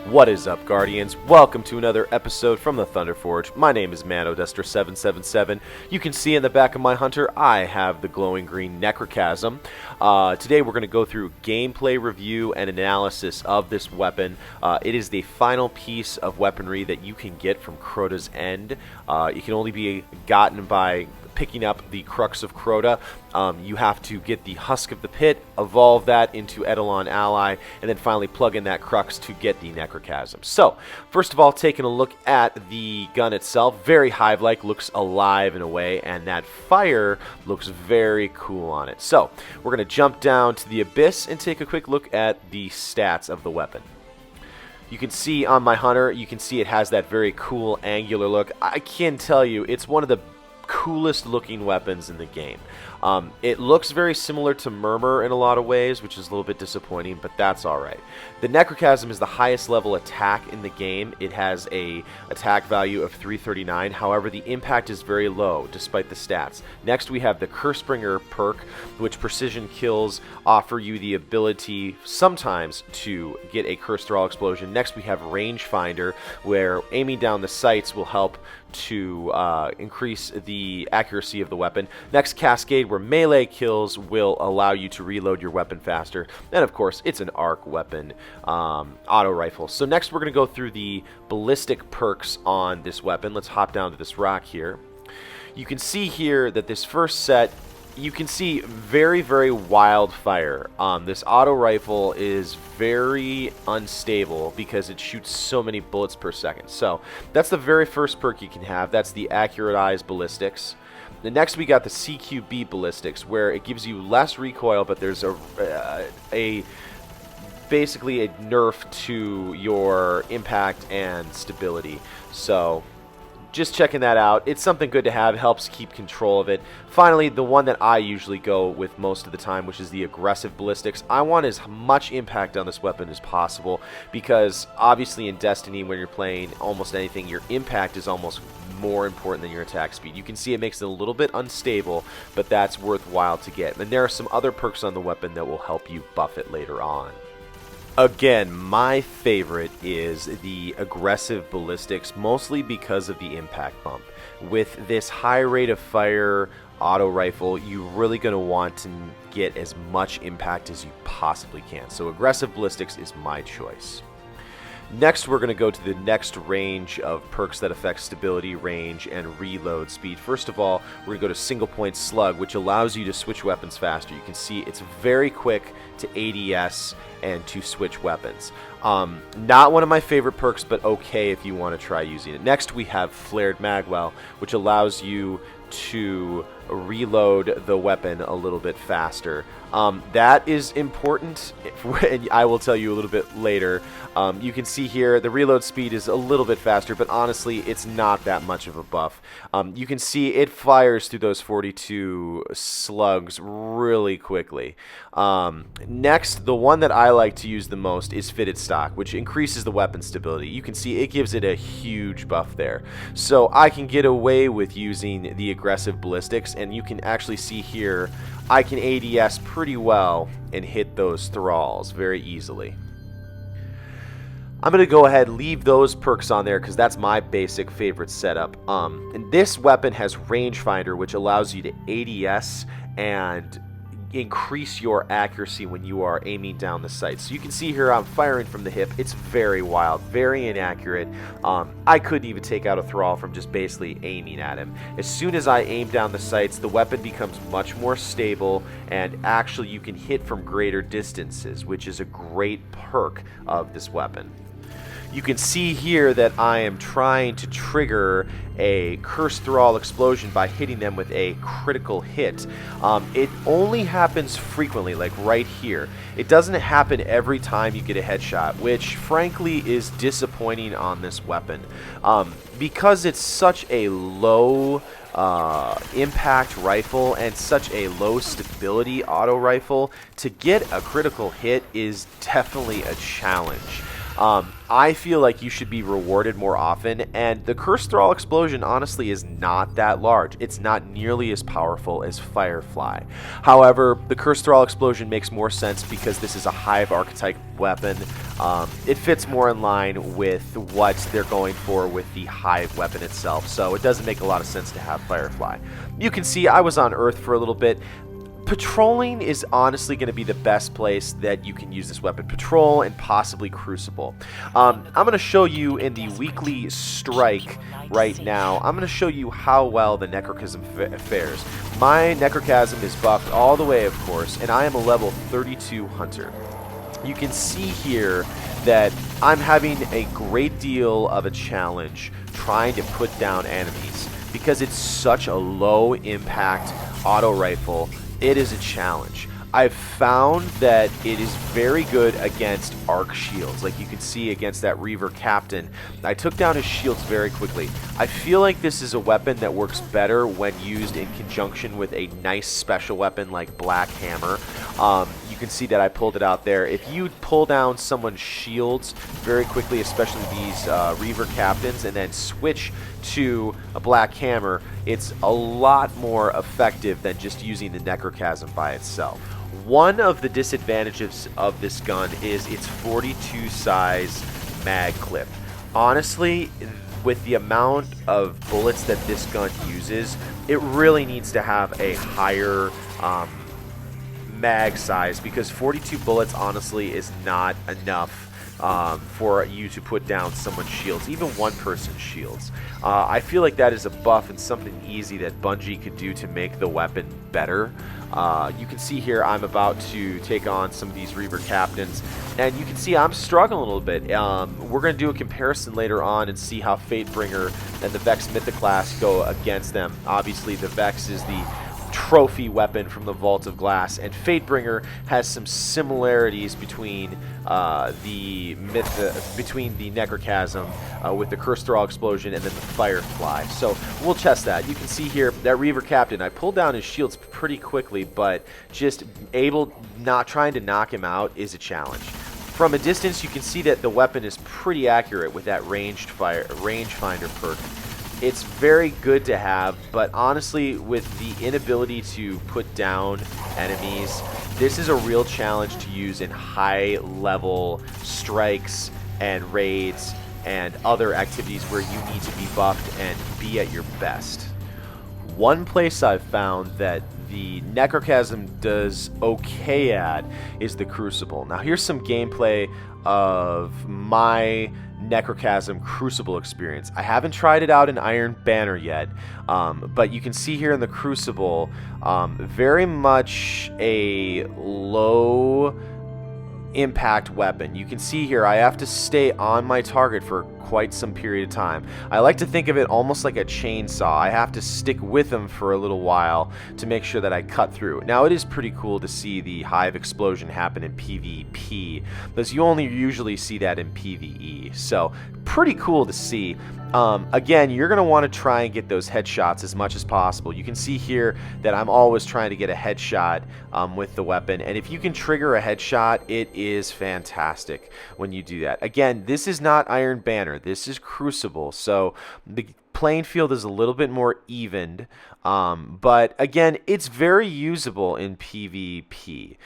What is up, Guardians? Welcome to another episode from the Thunderforge. My name is Mano 777. You can see in the back of my hunter, I have the glowing green Necrochasm. Today we're going to go through gameplay review and analysis of this weapon. It is the final piece of weaponry that you can get from Crota's End. It can only be gotten by picking up the Crux of Crota. You have to get the Husk of the Pit, evolve that into Eidolon Ally, and then finally plug in that Crux to get the Necrochasm. So, first of all, taking a look at the gun itself, very Hive-like, looks alive in a way, and that fire looks very cool on it. So, we're going to jump down to the Abyss and take a quick look at the stats of the weapon. You can see on my hunter, you can see it has that very cool angular look. I can tell you, it's one of the coolest looking weapons in the game. It looks very similar to Murmur in a lot of ways, which is a little bit disappointing, but that's alright. The Necrochasm is the highest level attack in the game. It has a attack value of 339, however the impact is very low despite the stats. Next we have the Cursebringer perk, which precision kills offer you the ability sometimes to get a Curse Thrall explosion. Next we have Rangefinder, where aiming down the sights will help to increase the accuracy of the weapon. Next, Cascade, where melee kills will allow you to reload your weapon faster. And of course, it's an arc weapon, auto rifle. So next we're going to go through the ballistic perks on this weapon. Let's hop down to this rock here. You can see here that this first set, you can see very, very wild fire. This auto rifle is very unstable because it shoots so many bullets per second. So that's the very first perk you can have. That's the Accuratized Ballistics. The next we got the Cqb Ballistics, where it gives you less recoil, but there's basically a nerf to your impact and stability. So just checking that out. It's something good to have. It helps keep control of it. Finally, the one that I usually go with most of the time, which is the aggressive ballistics. I want as much impact on this weapon as possible because obviously in Destiny, when you're playing almost anything, your impact is almost more important than your attack speed. You can see it makes it a little bit unstable, but that's worthwhile to get. And there are some other perks on the weapon that will help you buff it later on. Again, my favorite is the aggressive ballistics, mostly because of the impact bump. With this high rate of fire auto rifle, you're really going to want to get as much impact as you possibly can. So aggressive ballistics is my choice. Next, we're going to go to the next range of perks that affect stability, range, and reload speed. First of all, we're going to go to Single Point Slug, which allows you to switch weapons faster. You can see it's very quick to ADS and to switch weapons. Not one of my favorite perks, but okay if you want to try using it. Next, we have Flared Magwell, which allows you to reload the weapon a little bit faster. That is important, and I will tell you a little bit later. You can see here the reload speed is a little bit faster, but honestly it's not that much of a buff. You can see it fires through those 42 slugs really quickly. Next, the one that I like to use the most is Fitted Stock, which increases the weapon stability. You can see it gives it a huge buff there. So I can get away with using the aggressive ballistics, and you can actually see here I can ADS pretty well and hit those Thralls very easily. I'm going to go ahead and leave those perks on there because that's my basic favorite setup. And this weapon has Rangefinder, which allows you to ADS and increase your accuracy when you are aiming down the sight. So you can see here I'm firing from the hip. It's very wild, very inaccurate. I couldn't even take out a Thrall from just basically aiming at him. As soon as I aim down the sights, the weapon becomes much more stable, and actually you can hit from greater distances, which is a great perk of this weapon. You can see here that I am trying to trigger a Curse Thrall explosion by hitting them with a critical hit. It only happens frequently, like right here. It doesn't happen every time you get a headshot, which frankly is disappointing on this weapon. Because it's such a low impact rifle and such a low stability auto rifle, to get a critical hit is definitely a challenge. I feel like you should be rewarded more often, and the Cursed Thrall Explosion honestly is not that large. It's not nearly as powerful as Firefly. However, the Cursed Thrall Explosion makes more sense because this is a Hive archetype weapon. It fits more in line with what they're going for with the Hive weapon itself, so it doesn't make a lot of sense to have Firefly. You can see I was on Earth for a little bit. Patrolling is honestly going to be the best place that you can use this weapon. Patrol and possibly Crucible. I'm going to show you in the weekly strike right now. I'm going to show you how well the Necrochasm fares. My Necrochasm is buffed all the way, of course, and I am a level 32 hunter. You can see here that I'm having a great deal of a challenge trying to put down enemies because it's such a low impact auto rifle. It is a challenge. I've found that it is very good against arc shields, like you can see against that Reaver Captain. I took down his shields very quickly. I feel like this is a weapon that works better when used in conjunction with a nice special weapon like Black Hammer. You can see that I pulled it out there. If you pull down someone's shields very quickly, especially these Reaver Captains, and then switch to a Black Hammer, it's a lot more effective than just using the Necrochasm by itself. One of the disadvantages of this gun is its 42 size mag clip. Honestly, with the amount of bullets that this gun uses, it really needs to have a higher mag size, because 42 bullets honestly is not enough for you to put down someone's shields, even one person's shields. I feel like that is a buff and something easy that Bungie could do to make the weapon better. You can see here I'm about to take on some of these Reaver Captains, and you can see I'm struggling a little bit. We're going to do a comparison later on and see how Fatebringer and the Vex Mythoclast go against them. Obviously the Vex is the trophy weapon from the Vault of Glass, and Fatebringer has some similarities between the Necrochasm with the Cursed Thrall Explosion and then the Firefly. So we'll test that. You can see here that Reaver Captain, I pulled down his shields pretty quickly, but just not trying to knock him out is a challenge. From a distance, you can see that the weapon is pretty accurate with that rangefinder perk. It's very good to have, but honestly, with the inability to put down enemies, this is a real challenge to use in high-level strikes and raids and other activities where you need to be buffed and be at your best. One place I've found that the Necrochasm does okay at is the Crucible. Now here's some gameplay of my Necrochasm Crucible experience. I haven't tried it out in Iron Banner yet, but you can see here in the Crucible, very much a low impact weapon. You can see here I have to stay on my target for quite some period of time. I like to think of it almost like a chainsaw. I have to stick with them for a little while to make sure that I cut through. Now it is pretty cool to see the Hive Explosion happen in PvP, because you only usually see that in PvE. So pretty cool to see. Again, you're going to want to try and get those headshots as much as possible. You can see here that I'm always trying to get a headshot with the weapon, and if you can trigger a headshot, it is fantastic when you do that. Again, this is not Iron Banner. This is Crucible, so the playing field is a little bit more evened, but again, it's very usable in PvP.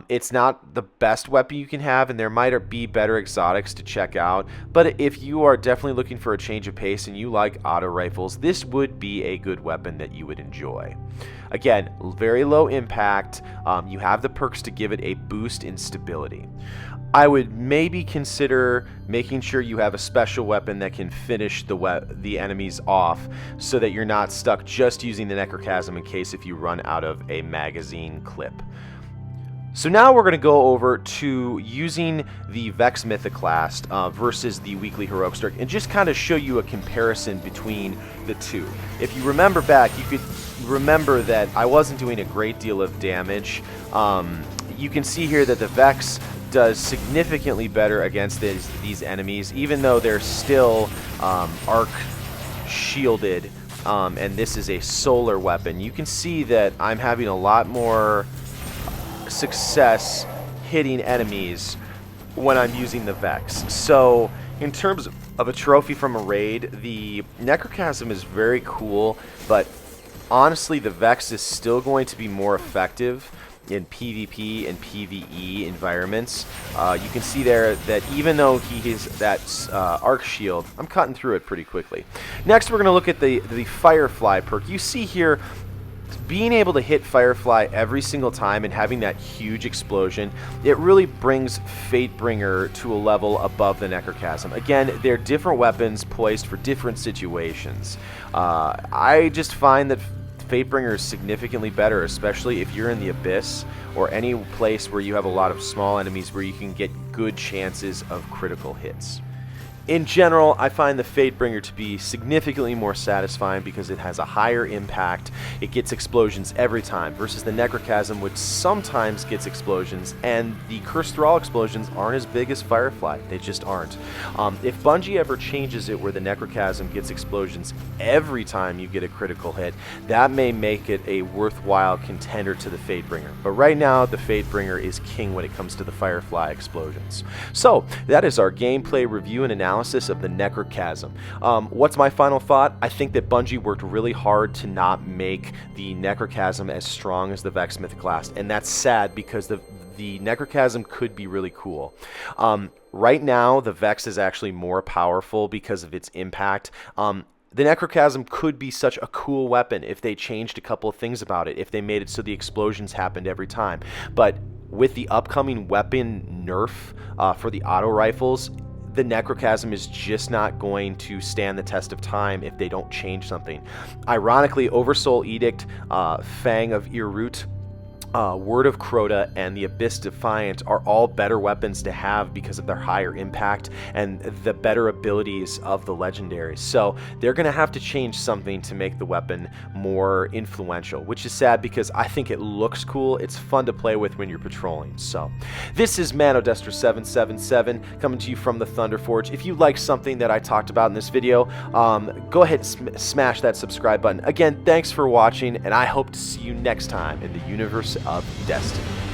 It's not the best weapon you can have, and there might be better exotics to check out, but if you are definitely looking for a change of pace and you like auto rifles, this would be a good weapon that you would enjoy. Again, very low impact. You have the perks to give it a boost in stability. I would maybe consider making sure you have a special weapon that can finish the enemies off, so that you're not stuck just using the Necrochasm in case if you run out of a magazine clip. So now we're going to go over to using the Vex Mythoclast versus the weekly Heroic Strike, and just kind of show you a comparison between the two. If you remember back, you could remember that I wasn't doing a great deal of damage. You can see here that the Vex does significantly better against these enemies, even though they're still arc shielded, and this is a solar weapon. You can see that I'm having a lot more success hitting enemies when I'm using the Vex. So in terms of a trophy from a raid, the Necrochasm is very cool, but honestly the Vex is still going to be more effective in PvP and PvE environments. You can see there that even though he has that arc shield, I'm cutting through it pretty quickly. Next we're going to look at the Firefly perk. You see here being able to hit Firefly every single time and having that huge explosion, it really brings Fatebringer to a level above the Necrochasm. Again, they're different weapons poised for different situations. I just find that Fatebringer is significantly better, especially if you're in the Abyss or any place where you have a lot of small enemies where you can get good chances of critical hits. In general, I find the Fatebringer to be significantly more satisfying because it has a higher impact. It gets explosions every time, versus the Necrochasm, which sometimes gets explosions, and the Cursed Thrall explosions aren't as big as Firefly. They just aren't. If Bungie ever changes it where the Necrochasm gets explosions every time you get a critical hit, that may make it a worthwhile contender to the Fatebringer. But right now, the Fatebringer is king when it comes to the Firefly explosions. So, that is our gameplay review and analysis of the Necrochasm. What's my final thought? I think that Bungie worked really hard to not make the Necrochasm as strong as the Vex Mythic Last, and that's sad because the Necrochasm could be really cool. Right now, the Vex is actually more powerful because of its impact. The Necrochasm could be such a cool weapon if they changed a couple of things about it, if they made it so the explosions happened every time. But with the upcoming weapon nerf for the auto rifles, the Necrochasm is just not going to stand the test of time if they don't change something. Ironically, Oversoul Edict, Fang of Irut, Word of Crota, and the Abyss Defiant are all better weapons to have because of their higher impact and the better abilities of the legendaries. So they're going to have to change something to make the weapon more influential, which is sad because I think it looks cool. It's fun to play with when you're patrolling. So this is Mano 777 coming to you from the Thunder Forge. If you like something that I talked about in this video, go ahead and smash that subscribe button. Again, thanks for watching, and I hope to see you next time in the universe of Destiny.